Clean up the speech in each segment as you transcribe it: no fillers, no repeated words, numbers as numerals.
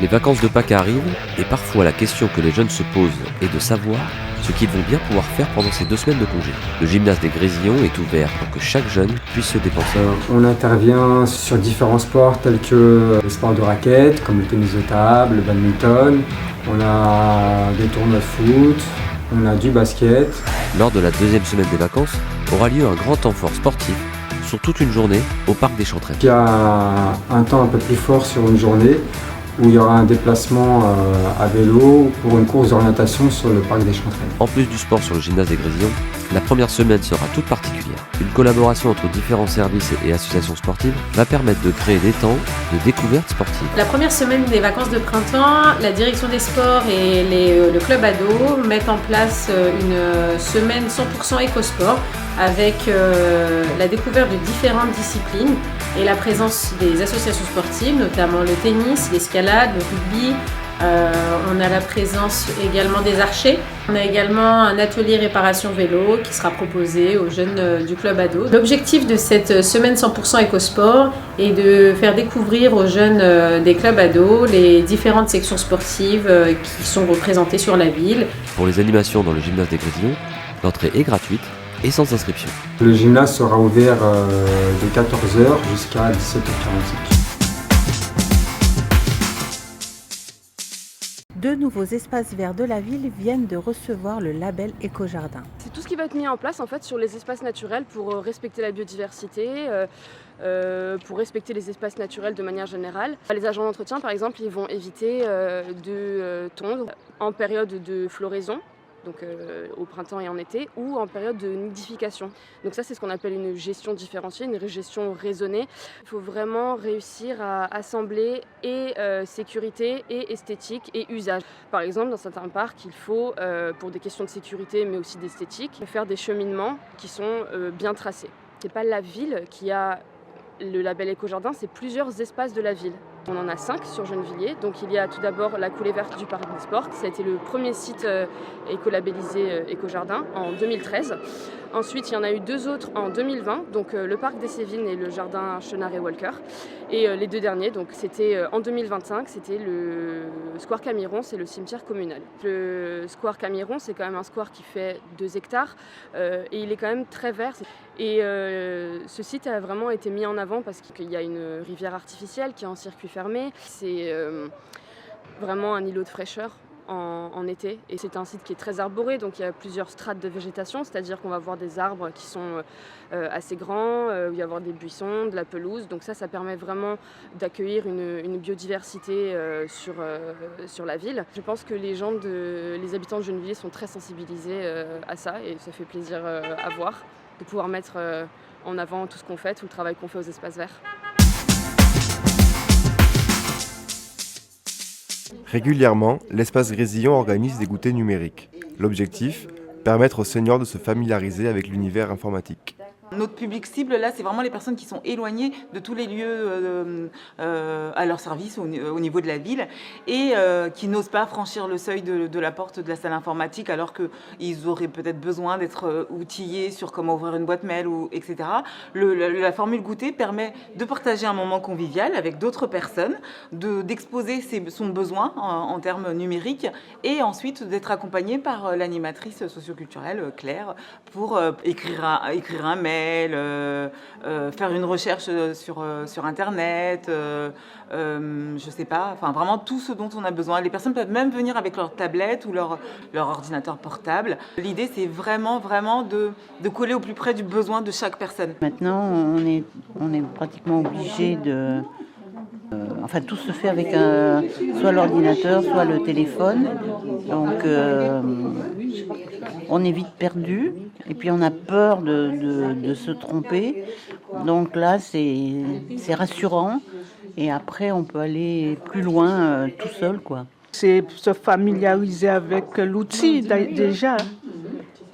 Les vacances de Pâques arrivent et parfois la question que les jeunes se posent est de savoir ce qu'ils vont bien pouvoir faire pendant ces 2 semaines de congé. Le gymnase des Grésillons est ouvert pour que chaque jeune puisse se dépenser. On intervient sur différents sports tels que les sports de raquettes comme le tennis de table, le badminton. On a des tournois de foot, on a du basket. Lors de la 2e semaine des vacances aura lieu un grand temps fort sportif sur toute une journée au parc des Chanterelles. Il y a un temps un peu plus fort sur une journée où il y aura un déplacement à vélo pour une course d'orientation sur le parc des Chanterelles. En plus du sport sur le gymnase des Grésillons, la première semaine sera toute particulière. Une collaboration entre différents services et associations sportives va permettre de créer des temps de découverte sportive. La première semaine des vacances de printemps, la direction des sports et le club ado mettent en place une semaine 100% écosport avec la découverte de différentes disciplines et la présence des associations sportives, notamment le tennis, l'escalade, le rugby. On a la présence également des archers. On a également un atelier réparation vélo qui sera proposé aux jeunes du club ado. L'objectif de cette semaine 100% écosport est de faire découvrir aux jeunes des clubs ados les différentes sections sportives qui sont représentées sur la ville. Pour les animations dans le gymnase des Grésillons, l'entrée est gratuite et sans inscription. Le gymnase sera ouvert de 14h jusqu'à 17h45. 2 nouveaux espaces verts de la ville viennent de recevoir le label Écojardin. C'est tout ce qui va être mis en place en fait sur les espaces naturels pour respecter la biodiversité, pour respecter les espaces naturels de manière générale. Les agents d'entretien par exemple, ils vont éviter de tondre en période de floraison, donc au printemps et en été, ou en période de nidification. Donc ça c'est ce qu'on appelle une gestion différenciée, une gestion raisonnée. Il faut vraiment réussir à assembler et sécurité et esthétique et usage. Par exemple dans certains parcs il faut, pour des questions de sécurité mais aussi d'esthétique, faire des cheminements qui sont bien tracés. C'est pas la ville qui a le label Écojardin, c'est plusieurs espaces de la ville. On en a 5 sur Gennevilliers. Donc il y a tout d'abord la coulée verte du parc des sports. Ça a été le premier site écolabellisé Écojardin en 2013. Ensuite, il y en a eu 2 autres en 2020, donc le parc des Sévines et le jardin Chenard et Walker. Et les 2 derniers, donc c'était en 2025, c'était le square Camiron, c'est le cimetière communal. Le square Camiron, c'est quand même un square qui fait 2 hectares et il est quand même très vert. Et ce site a vraiment été mis en avant parce qu'il y a une rivière artificielle qui est en circuit fermé. C'est vraiment un îlot de fraîcheur en été et c'est un site qui est très arboré, donc il y a plusieurs strates de végétation, c'est-à-dire qu'on va voir des arbres qui sont assez grands, il va y avoir des buissons, de la pelouse, donc ça permet vraiment d'accueillir une biodiversité sur la ville. Je pense que les habitants de Gennevilliers sont très sensibilisés à ça et ça fait plaisir à voir, de pouvoir mettre en avant tout ce qu'on fait, tout le travail qu'on fait aux espaces verts. Régulièrement, l'espace Grésillon organise des goûters numériques. L'objectif, permettre aux seniors de se familiariser avec l'univers informatique. Notre public cible, là, c'est vraiment les personnes qui sont éloignées de tous les lieux à leur service au niveau de la ville et qui n'osent pas franchir le seuil de la porte de la salle informatique alors qu'ils auraient peut-être besoin d'être outillés sur comment ouvrir une boîte mail, etc. La formule goûter permet de partager un moment convivial avec d'autres personnes, d'exposer son besoin en termes numériques et ensuite d'être accompagné par l'animatrice socioculturelle Claire pour écrire un mail, faire une recherche sur Internet, je sais pas, enfin vraiment tout ce dont on a besoin. Les personnes peuvent même venir avec leur tablette ou leur ordinateur portable. L'idée, c'est vraiment de coller au plus près du besoin de chaque personne. Maintenant, on est pratiquement obligé de... Enfin, tout se fait avec soit l'ordinateur, soit le téléphone. Donc, on est vite perdu. Et puis, on a peur de se tromper. Donc là, c'est rassurant. Et après, on peut aller plus loin tout seul, quoi. C'est se familiariser avec l'outil déjà.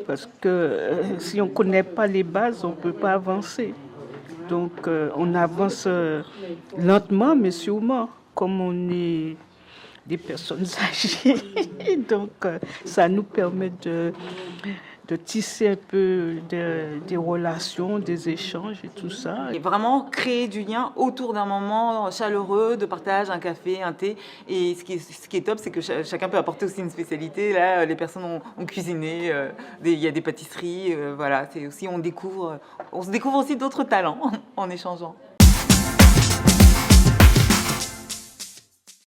Parce que si on ne connaît pas les bases, on ne peut pas avancer. Donc, on avance lentement, mais sûrement, comme on est des personnes âgées. Donc, ça nous permet de tisser un peu des relations, des échanges et tout ça. Et vraiment créer du lien autour d'un moment chaleureux de partage, un café, un thé. Et ce qui est top, c'est que chacun peut apporter aussi une spécialité. Là, les personnes ont cuisiné, il y a des pâtisseries, voilà. C'est aussi on se découvre aussi d'autres talents en échangeant.